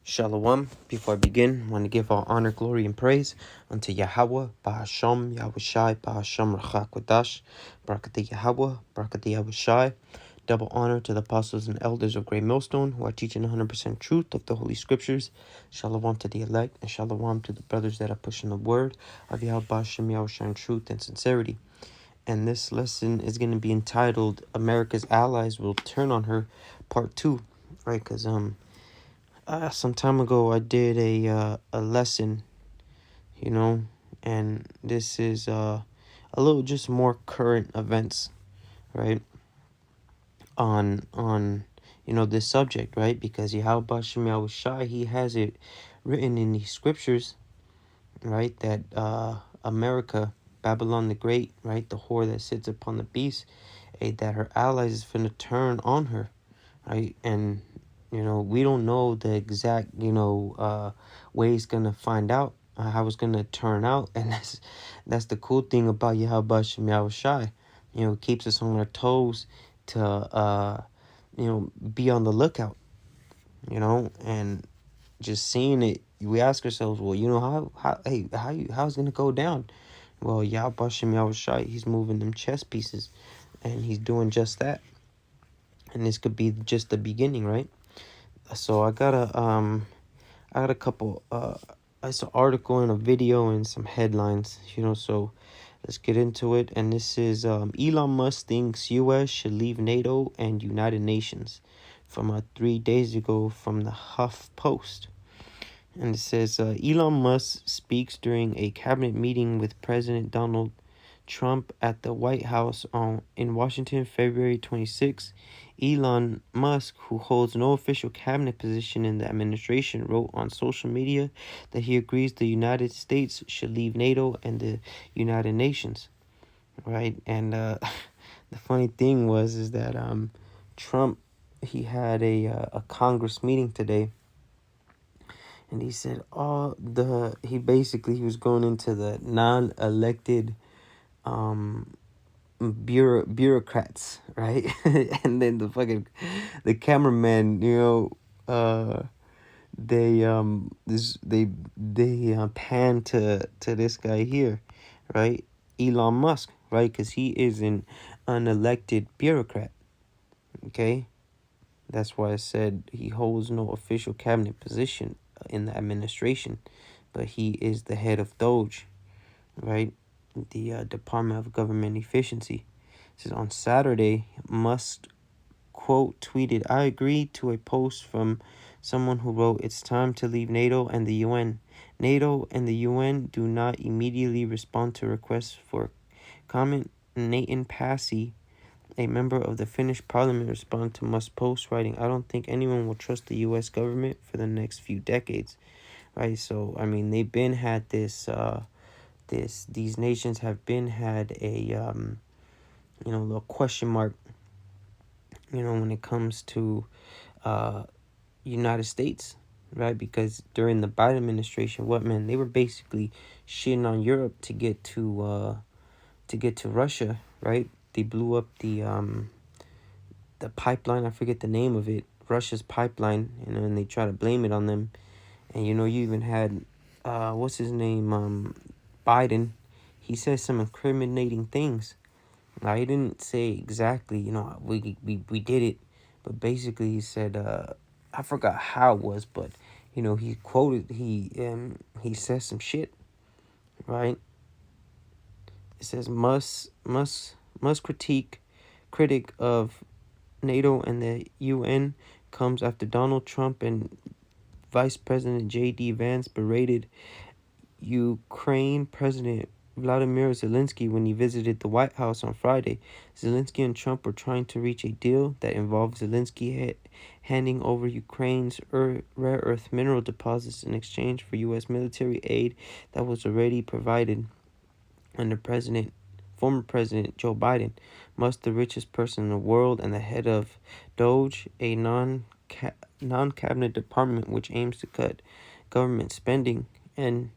Shalom. Before I begin, I want to give all honor, glory, and praise unto Yahweh, Bahasham, Yahushai, Bahasham, Rachakwadash, Barakati Yahweh, Barakati Yahushai. Double honor to the apostles and elders of Great Millstone who are teaching 100% truth of the Holy Scriptures. Shalom to the elect, and shalom to the brothers that are pushing the word of Yahweh, Bahasham, Yahushai in truth and sincerity. And this lesson is going to be entitled America's Allies Will Turn on Her, Part 2, right? Because, some time ago I did a lesson, and this is a little just more current events, right? On this subject, right? Because Yahweh Bashem Yahushai, he has it written in the scriptures, right? That America, Babylon the Great, right? The whore that sits upon the beast, that her allies is finna turn on her, right? And we don't know the exact way it's gonna find out, how it's gonna turn out. And that's the cool thing about Yahweh Shem Yahushai. It keeps us on our toes to be on the lookout, and just seeing it, we ask ourselves, well, how's it gonna go down? Well, Yahweh Shem Yahushai, he's moving them chess pieces, and he's doing just that. And this could be just the beginning, right? So I got a couple I saw an article and a video and some headlines, so let's get into it. And this is Elon Musk thinks US should leave NATO and United Nations, from 3 days ago from the Huff Post. And it says Elon Musk speaks during a cabinet meeting with President Donald Trump at the White House in Washington, February 26. Elon Musk, who holds no official cabinet position in the administration, wrote on social media that he agrees the United States should leave NATO and the United Nations, right? And the funny thing is that Trump, he had a Congress meeting today, and he said he was going into the non-elected bureaucrats, right? And then the cameraman, they pan to this guy here, right? Elon Musk, right? Because he is an unelected bureaucrat. Okay, that's why I said he holds no official cabinet position in the administration, but he is the head of DOGE, right? The Department of Government Efficiency. It says on Saturday, Musk, quote, tweeted, "I agree," to a post from someone who wrote, "It's time to leave NATO and the UN. NATO and the UN do not immediately respond to requests for comment." Nathan Passy, a member of the Finnish parliament, responded to Musk's post, writing, "I don't think anyone will trust the U.S. government for the next few decades." Right? So, I mean, they've been had this... these nations have been had a little question mark, when it comes to United States, right? Because during the Biden administration, they were basically shitting on Europe to get to Russia, right? They blew up the pipeline. I forget the name of it, Russia's pipeline, and they try to blame it on them. And you even had what's his name, Biden. He says some incriminating things. Now, he didn't say exactly, we did it, but basically he said, I forgot how it was, but he quoted, he says some shit, right? It says Musk critic of NATO and the UN comes after Donald Trump and Vice President J.D. Vance berated Ukraine President Vladimir Zelensky when he visited the White House on Friday. Zelensky and Trump were trying to reach a deal that involved Zelensky handing over Ukraine's rare earth mineral deposits in exchange for U.S. military aid that was already provided under former President Joe Biden. Musk, the richest person in the world and the head of DOGE, a non-cabinet department which aims to cut government spending. And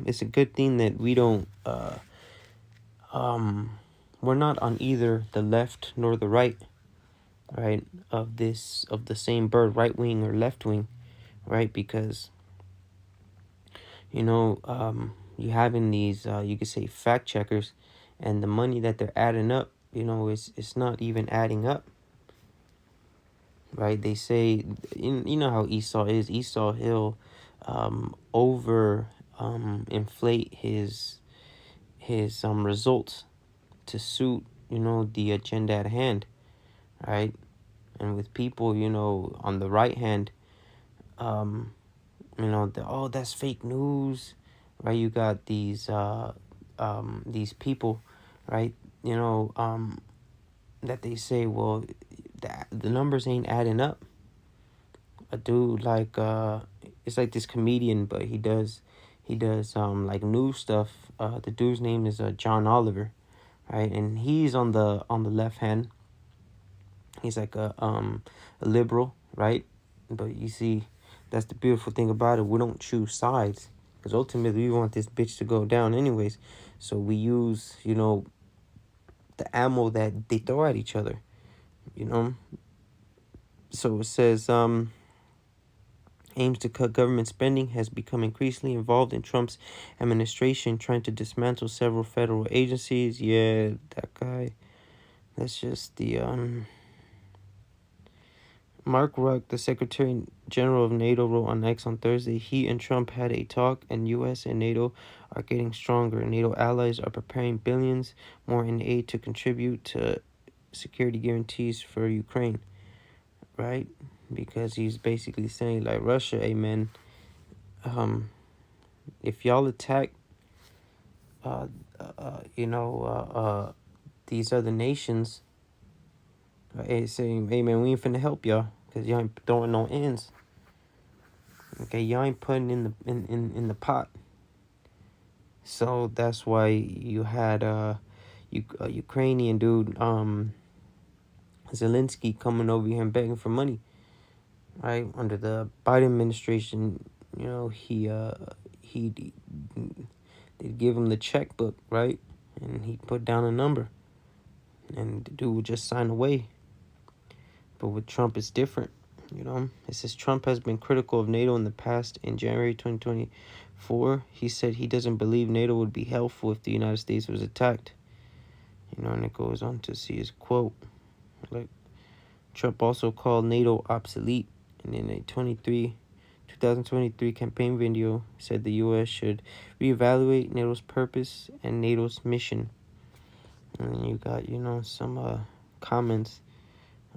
it's a good thing that we don't we're not on either the left nor the right, right, of the same bird, right wing or left wing, right? Because you having these you could say fact checkers, and the money that they're adding up, it's not even adding up, right? They say, you know how Esau is. Esau, he'll over inflate his results to suit the agenda at hand, right? And with people, on the right hand, um oh, that's fake news, right? You got these people, right? That they say, well, the numbers ain't adding up. A dude like it's like this comedian, but he does like news stuff. The dude's name is John Oliver, right? And he's on the left hand. He's like a liberal, right? But you see, that's the beautiful thing about it. We don't choose sides, because ultimately we want this bitch to go down anyways. So we use the ammo that they throw at each other, you know. So it says aims to cut government spending, has become increasingly involved in Trump's administration, trying to dismantle several federal agencies. Yeah, that guy. That's just the Mark Rutte, the Secretary General of NATO, wrote on X on Thursday, he and Trump had a talk, and U.S. and NATO are getting stronger. NATO allies are preparing billions more in aid to contribute to security guarantees for Ukraine, right? Because he's basically saying, like, Russia, amen, if y'all attack, uh, these other nations, saying, hey, man, we ain't finna help y'all, because y'all ain't throwing no ends. Okay, y'all ain't putting in the pot. So that's why you had a Ukrainian dude, Zelensky, coming over here and begging for money, right? Under the Biden administration, he they'd give him the checkbook, right? And he put down a number, and the dude would just sign away. But with Trump, it's different. It says Trump has been critical of NATO in the past. In January 2024, he said he doesn't believe NATO would be helpful if the United States was attacked. And it goes on to see his quote. Like, Trump also called NATO obsolete. And in a 2023 campaign video, said the U.S. should reevaluate NATO's purpose and NATO's mission. And then you got, some comments.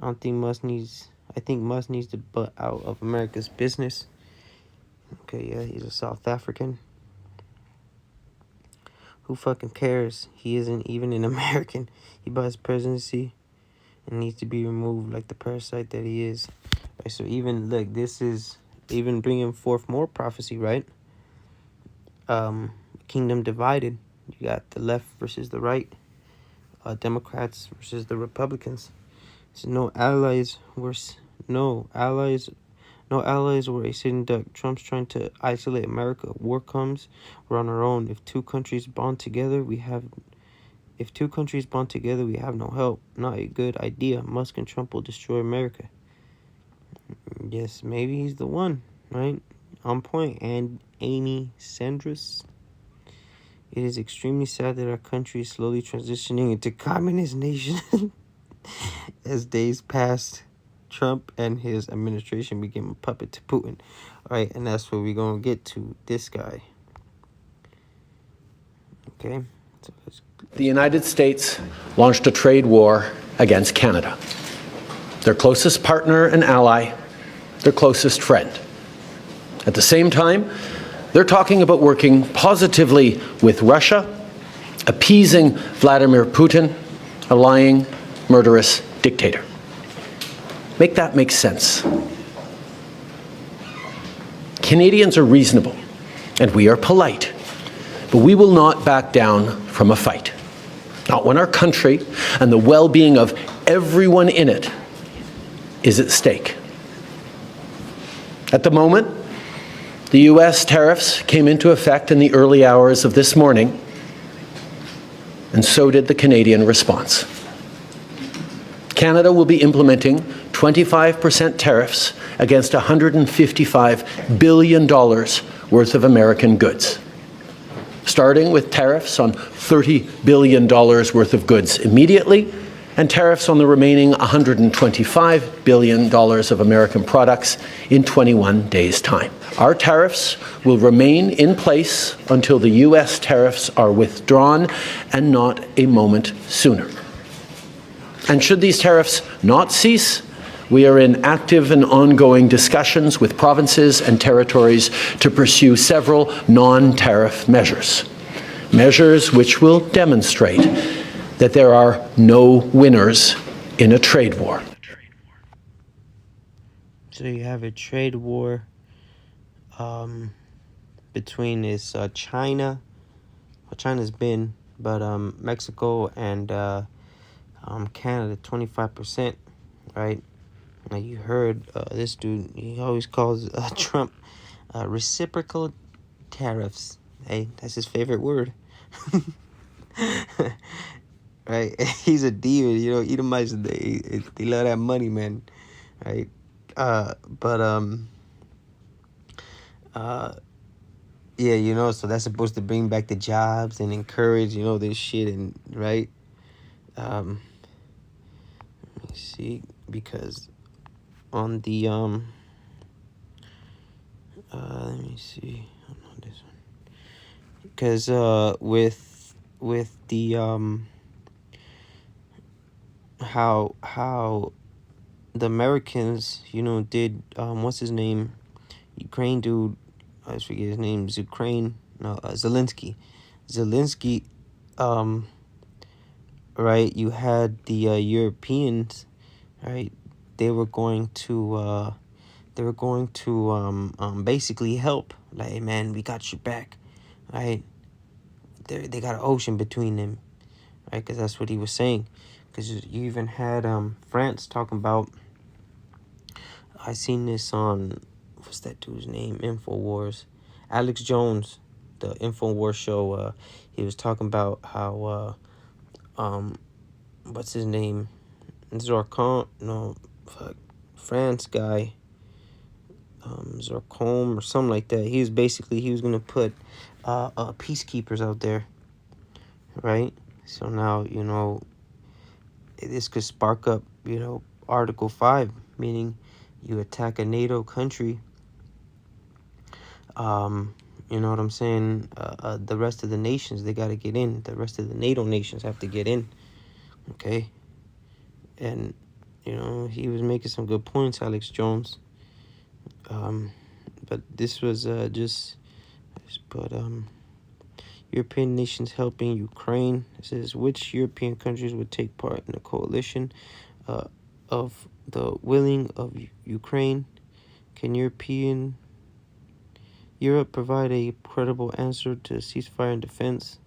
I think Musk needs to butt out of America's business. Okay, yeah, he's a South African. Who fucking cares? He isn't even an American. He bought his presidency and needs to be removed like the parasite that he is. Right, so even, look, this is even bringing forth more prophecy, right? Kingdom divided. You got the left versus the right. Democrats versus the Republicans. So no allies were a sitting duck. Trump's trying to isolate America. War comes, we're on our own. If two countries bond together, we have no help. Not a good idea. Musk and Trump will destroy America. Yes, maybe he's the one, right? On point. And Amy Sanders. It is extremely sad that our country is slowly transitioning into communist nation. As days passed, Trump and his administration became a puppet to Putin. All right, and that's where we're going to get to this guy. Okay. The United States launched a trade war against Canada, their closest partner and ally, their closest friend. At the same time, they're talking about working positively with Russia, appeasing Vladimir Putin, a lying, murderous dictator. Make that make sense. Canadians are reasonable, and we are polite, but we will not back down from a fight. Not when our country and the well-being of everyone in it is at stake. At the moment, the U.S. tariffs came into effect in the early hours of this morning, and so did the Canadian response. Canada will be implementing 25% tariffs against $155 billion worth of American goods, starting with tariffs on $30 billion worth of goods immediately, and tariffs on the remaining $125 billion of American products in 21 days' time. Our tariffs will remain in place until the U.S. tariffs are withdrawn, and not a moment sooner. And should these tariffs not cease, we are in active and ongoing discussions with provinces and territories to pursue several non-tariff measures, measures which will demonstrate that there are no winners in a trade war. So you have a trade war between China, well, China's been, but Mexico and Canada, 25%, right? Now you heard this dude, he always calls Trump reciprocal tariffs. Hey, that's his favorite word. Right? He's a demon, you know, Edomites, they love that money, man. Right? Yeah, you know, so that's supposed to bring back the jobs and encourage, you know, this shit, and right? Let me see, because on the let me see, hold on, this one, because with the how the Americans, you know, did what's his name, Ukraine dude, I forget his name, Zelensky, right? You had the Europeans, right? They were going to basically help. Like, hey, man, we got your back, right? They got an ocean between them, right? Because that's what he was saying. Because you even had France talking about. I seen this on, what's that dude's name? InfoWars. Alex Jones, the InfoWars show. He was talking about how what's his name? Zorcon, no, fuck, France guy, Zorcom or something like that. He was gonna put peacekeepers out there, right? So now, you know, this could spark up, you know, Article 5, meaning you attack a NATO country, you know what I'm saying? The rest of the nations, they got to get in. The rest of the NATO nations have to get in, okay? And, you know, he was making some good points, Alex Jones. But this was European nations helping Ukraine. It says, which European countries would take part in a coalition of the willing of Ukraine? Can Europe provide a credible answer to ceasefire and defense?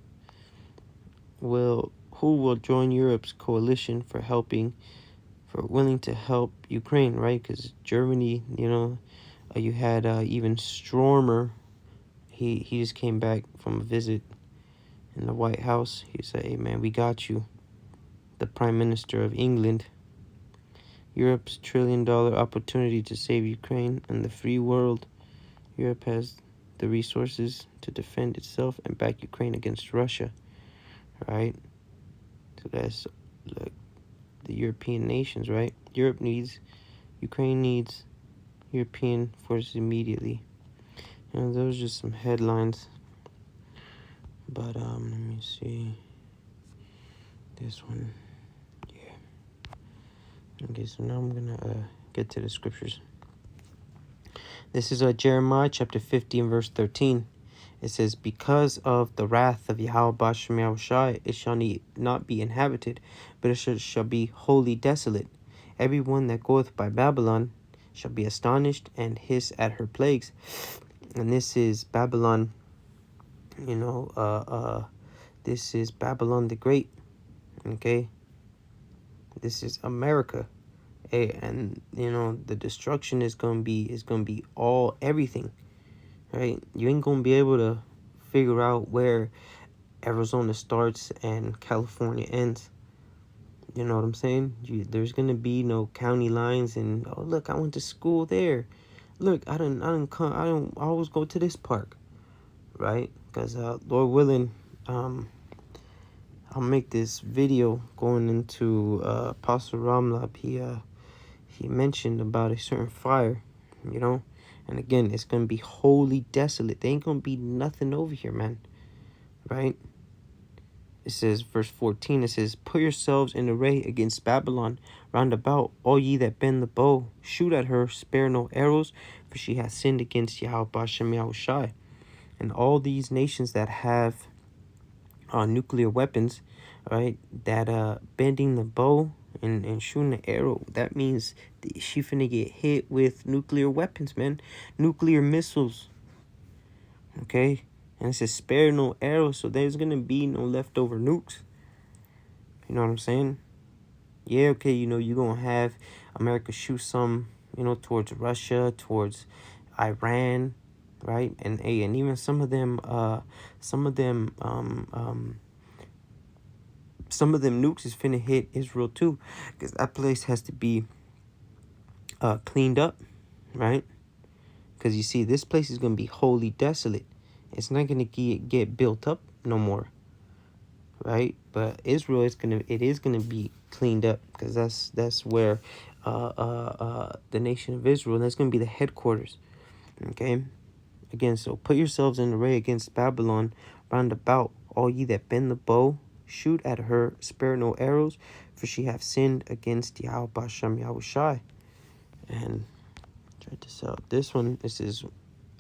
Who will join Europe's coalition for willing to help Ukraine, right? Because Germany, you know, you had even Stormer. He just came back from a visit in the White House. He said, hey, man, we got you. The Prime Minister of England. Europe's $1 trillion opportunity to save Ukraine and the free world. Europe has the resources to defend itself and back Ukraine against Russia, right? So that's like the European nations, right? Ukraine needs European forces immediately. And those are just some headlines. But let me see this one. Yeah. Okay, so now I'm gonna get to the scriptures. This is Jeremiah chapter 15, verse 13. It says, because of the wrath of Yahweh Bashem Yahushai, it shall not be inhabited, but it shall be wholly desolate. Every one that goeth by Babylon shall be astonished and hiss at her plagues. And this is Babylon, you know, this is Babylon the Great, okay? This is America. Hey, and, you know, the destruction is gonna be everything. Right? You ain't gonna be able to figure out where Arizona starts and California ends. You know what I'm saying? There's gonna be no county lines and, oh look, I went to school there. Look, I don't always go to this park, right? Because Lord willing, I'll make this video going into Apostle Ramlab. He mentioned about a certain fire, you know, and again, it's gonna be wholly desolate. There ain't gonna be nothing over here, man, right? It says, verse 14, it says, put yourselves in array against Babylon round about, all ye that bend the bow. Shoot at her, spare no arrows, for she hath sinned against Yahweh Bashem Yahushai. And all these nations that have nuclear weapons, right, that bending the bow and shooting the arrow, that means she finna get hit with nuclear weapons, man. Nuclear missiles, okay? And it says spare no arrows, so there's gonna be no leftover nukes. You know what I'm saying? Yeah, okay, you know, you're gonna have America shoot some, you know, towards Russia, towards Iran, right? And hey, and even some of them nukes is finna hit Israel too, because that place has to be cleaned up, right? Because you see, this place is gonna be wholly desolate. It's not gonna get built up no more, right? But Israel it is gonna be cleaned up, because that's where the nation of Israel, that's gonna be the headquarters. Okay, again, so put yourselves in array against Babylon round about, all ye that bend the bow. Shoot at her, spare no arrows, for she hath sinned against Yahweh Bashem Yahushai. And check this out. This one, it says,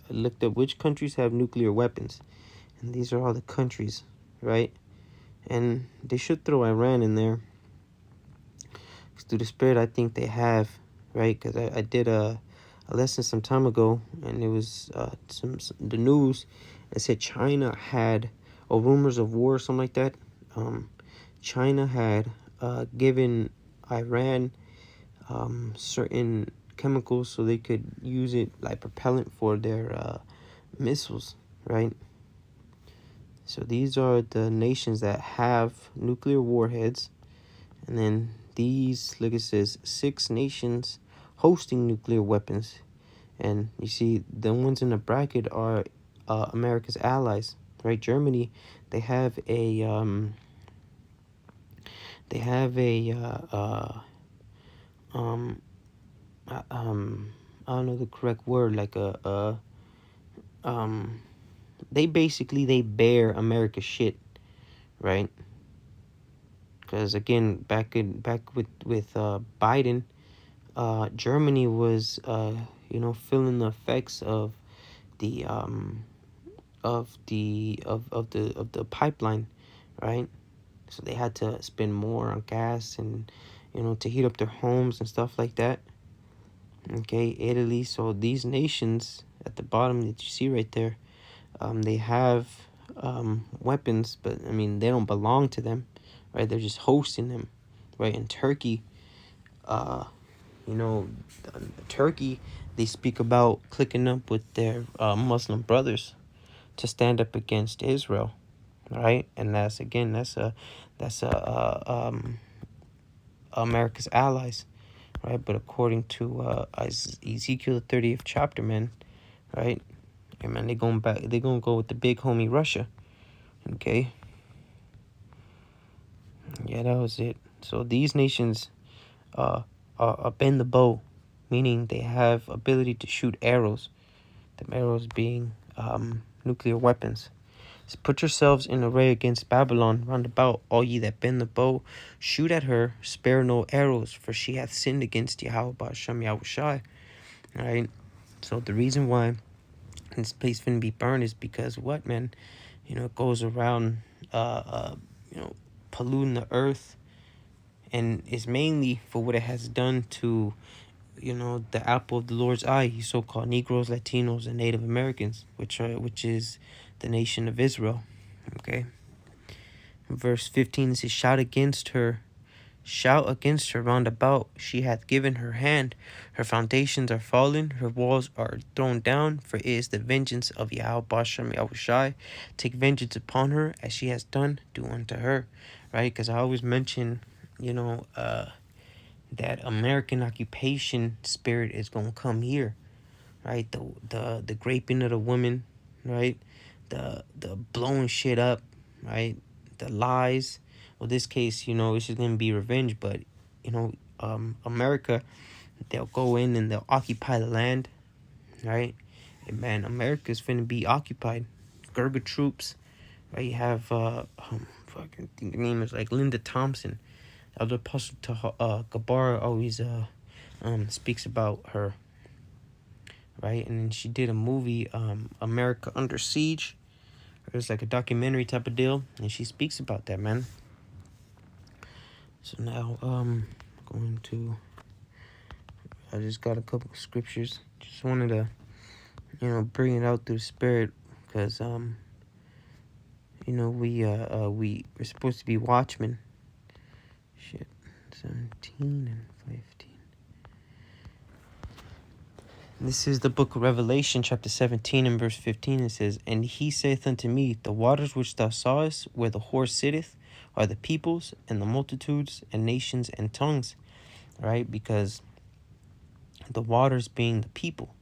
I looked up which countries have nuclear weapons, and these are all the countries, right? And they should throw Iran in there. Through the Spirit, I think they have, right? Because I did a lesson some time ago, and it was the news. It said China had, or rumors of war or something like that. China had given Iran certain chemicals so they could use it like propellant for their missiles, right? So these are the nations that have nuclear warheads. And then these, like it says, 6 nations hosting nuclear weapons. And you see, the ones in the bracket are America's allies, right? Germany, they have a I don't know the correct word, like they basically, they bear America's shit, right? Because again, back with Biden, Germany was you know, feeling the effects of the pipeline, right? So they had to spend more on gas and, you know, to heat up their homes and stuff like that. Okay, Italy. So these nations at the bottom that you see right there, they have weapons, but I mean, they don't belong to them, right? They're just hosting them, right? In Turkey, you know, Turkey, they speak about clicking up with their Muslim brothers to stand up against Israel, right? And that's America's allies, right? But according to Ezekiel, the 30th chapter, man, right? Yeah, man, they're gonna go with the big homie Russia. Okay. Yeah, that was it. So these nations bend the bow, meaning they have ability to shoot arrows. The arrows being nuclear weapons. So put yourselves in array against Babylon round about, all ye that bend the bow. Shoot at her, spare no arrows, for she hath sinned against Yahweh Bashem Yahushai. Alright? So the reason why this place finna be burned is because what, man? You know, it goes around you know, polluting the earth, and it's mainly for what it has done to, you know, the apple of the Lord's eye, so-called Negroes, Latinos, and Native Americans, which is the nation of Israel. Okay. Verse 15 says, shout against her round about. She hath given her hand. Her foundations are fallen. Her walls are thrown down. For it is the vengeance of Yahweh Bashem Yahushai. Take vengeance upon her as she has done. Do unto her. Right? Because I always mention that American occupation spirit is gonna come here, right? The raping of the women, right? The blowing shit up, right? The lies. Well, this case, it's just gonna be revenge, but America, they'll go in and they'll occupy the land, right? And man, America's finna be occupied. Gerger troops, right? You have fucking think the name is like Linda Thompson. Elder Apostle Gabar always speaks about her, right? And then she did a movie, America Under Siege. It was like a documentary type of deal, and she speaks about that, man. So now, going to, I just got a couple of scriptures. Just wanted to, bring it out through the spirit, because we're supposed to be watchmen. Shit, 17 and 15. This is the book of Revelation, chapter 17 and verse 15. It says, "And he saith unto me, The waters which thou sawest, where the whore sitteth, are the peoples, and the multitudes, and nations, and tongues." Right? Because the waters being the people,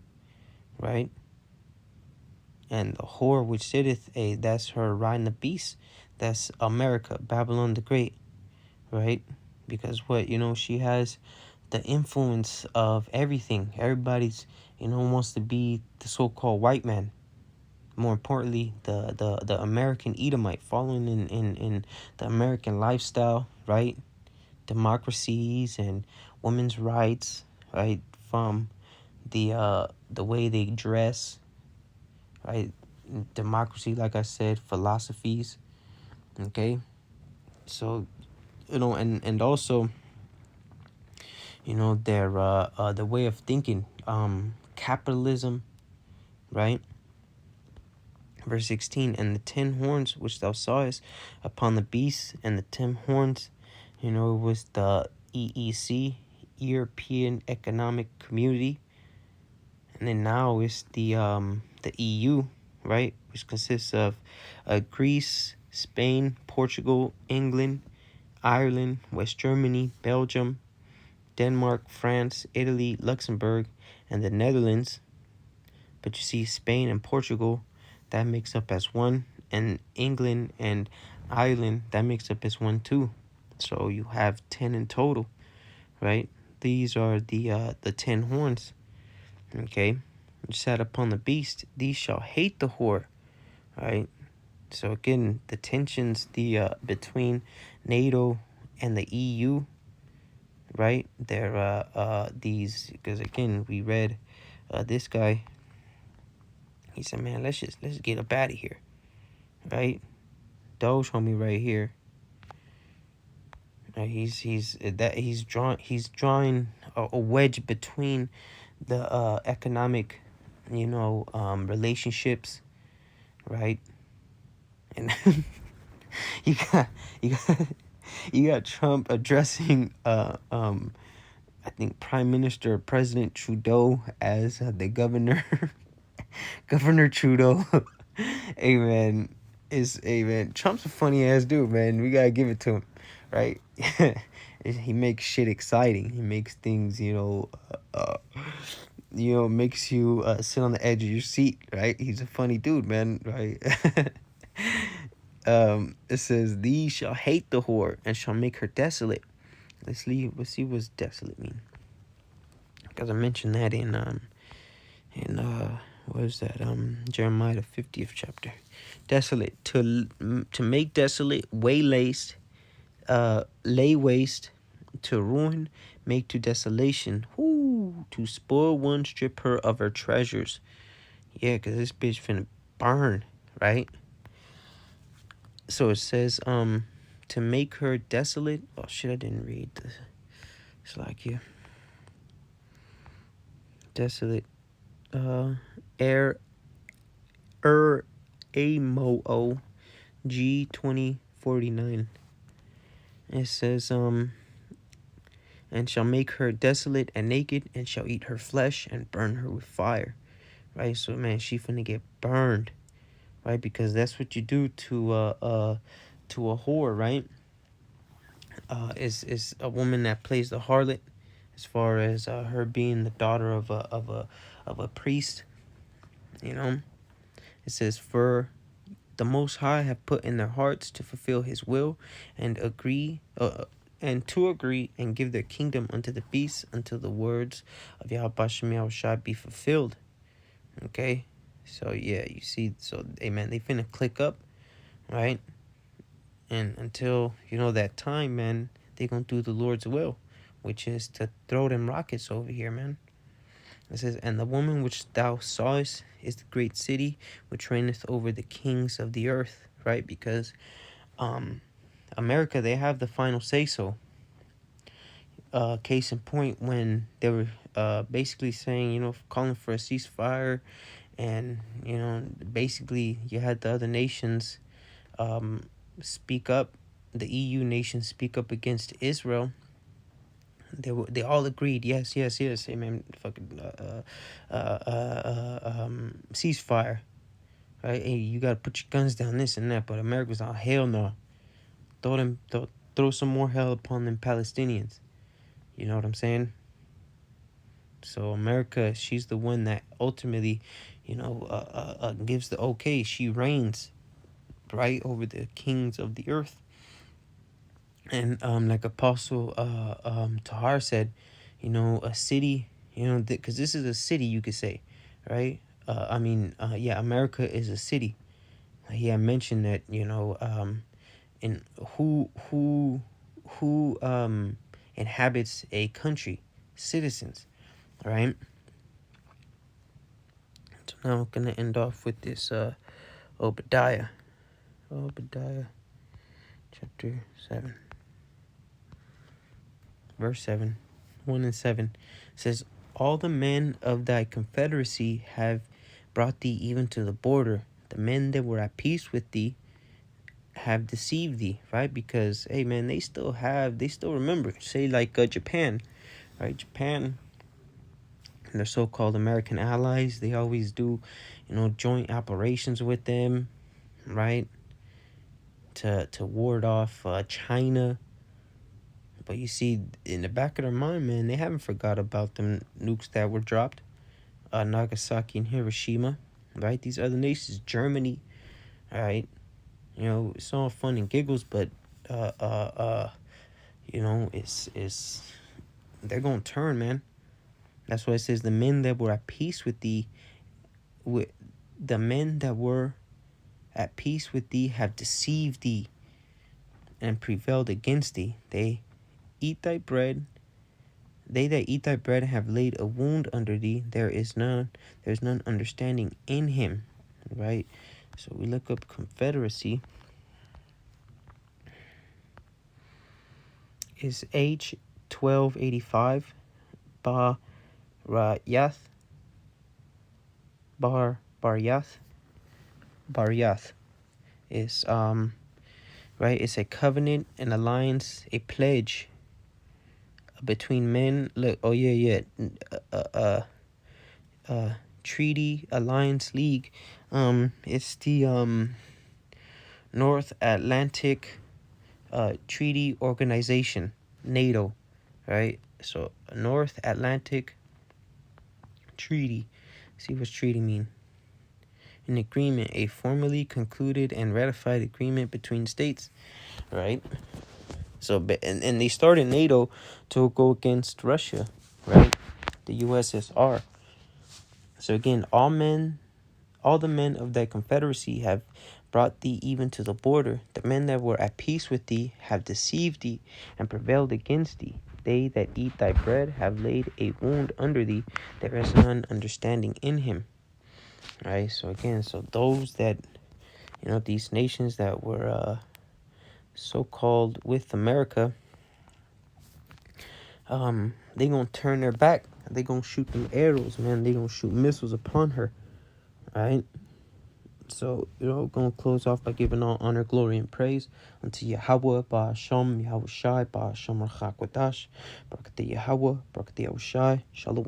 right? And the whore which sitteth, that's her riding the beast. That's America, Babylon the Great, right? Because she has the influence of everything. Everybody's, wants to be the so-called white man. More importantly, the American Edomite, following in the American lifestyle, right? Democracies and women's rights, right? From the way they dress, right? Democracy, like I said, philosophies, okay? So, and also, their the way of thinking, capitalism, right? Verse 16, "And the 10 horns which thou sawest upon the beast, and the 10 horns," it was the EEC, European Economic Community, and then now it's the EU, right, which consists of Greece, Spain, Portugal, England, Ireland, West Germany, Belgium, Denmark, France, Italy, Luxembourg, and the Netherlands. But you see, Spain and Portugal, that makes up as one, and England and Ireland, that makes up as one too. So you have 10 in total, right? These are the 10 horns, okay? Which sat upon the beast, these shall hate the whore, right? So again, the tensions between NATO and the EU, right? They're these, because again, we read this guy. He said, "Man, let's get up out of here," right? Doge homie right here. He's drawing a wedge between the economic, relationships, right? And you got you got Trump addressing I think Prime Minister President Trudeau as the governor. Governor Trudeau. Hey man, Trump's a funny ass dude, man. We gotta give it to him, right? He makes shit exciting. He makes things, makes you sit on the edge of your seat, right? He's a funny dude, man, right? It says, "These shall hate the whore and shall make her desolate." Let's see what's desolate mean. Because I mentioned that in what is that? Jeremiah the 50th chapter. Desolate, to make desolate, waylaced, lay waste, to ruin, make to desolation. Whoo, to spoil one, strip her of her treasures. Yeah, cause this bitch finna burn, right? So it says, to make her desolate. Oh shit, I didn't read this. It's like you. Desolate. Amo G2049. It says, and shall make her desolate and naked, and shall eat her flesh and burn her with fire. Right? So man, she finna get burned, right? Because that's what you do to a whore, right? is a woman that plays the harlot, as far as her being the daughter of a priest. You know, it says, "For the Most High have put in their hearts to fulfill His will, and to agree and give their kingdom unto the beasts until the words of Yahweh Shem Yahushua be fulfilled." Okay, so yeah, you see, so amen. They finna click up, right? And until that time, man, they gonna do the Lord's will, which is to throw them rockets over here, man. It says, "And the woman which thou sawest is the great city which reigneth over the kings of the earth," right? Because America, they have the final say so. Case in point, when they were basically saying, calling for a ceasefire, and basically you had the other nations speak up, the EU nations speak up against Israel. They all agreed, yes, amen, fucking ceasefire, right? Hey, you gotta put your guns down, this and that. But America's like, hell no, throw some more hell upon them Palestinians. You know what I'm saying? So America, she's the one that ultimately, gives the okay. She reigns, right, over the kings of the earth. And like Apostle Tahar said, a city, because this is a city, you could say, right? America is a city. He had mentioned that, and who inhabits a country, citizens, right? So now I'm gonna end off with this Obadiah chapter 7, verse 7, 1 and 7 says, "All the men of thy confederacy have brought thee even to the border. The men that were at peace with thee have deceived thee," right? Because, hey, man, they still remember. Say like Japan, right? Japan and their so-called American allies, they always do, joint operations with them, right? To ward off China. But you see, in the back of their mind, man, they haven't forgot about them nukes that were dropped, Nagasaki and Hiroshima, right? These other nations, Germany, right? It's all fun and giggles, but it's they're gonna turn, man. That's why it says, the men that were at peace with thee, have deceived thee and prevailed against thee. They that eat thy bread have laid a wound under thee. There's none understanding in him, right? So we look up confederacy. Is H1285 Bar Yath is right. It's a covenant, an alliance, a pledge between men. Look, treaty, alliance, league. It's the North Atlantic Treaty Organization, NATO, right? So North Atlantic Treaty. See, what's treaty mean? An agreement, a formally concluded and ratified agreement between states, right? So, and they started NATO to go against Russia, right? The USSR. So again, all the men of thy confederacy have brought thee even to the border. The men that were at peace with thee have deceived thee and prevailed against thee. They that eat thy bread have laid a wound under thee. There is none understanding in him. Right? So again, those that, these nations that were so-called with America, they gonna turn their back. They gonna shoot them arrows, man. They gonna shoot missiles upon her. Right? So, gonna close off by giving all honor, glory, and praise unto Yahweh, Ba'asham, Yahushai, Ba'asham, Rachakwadash, Barakati Yahweh, Barakati Yahushai, Shalom.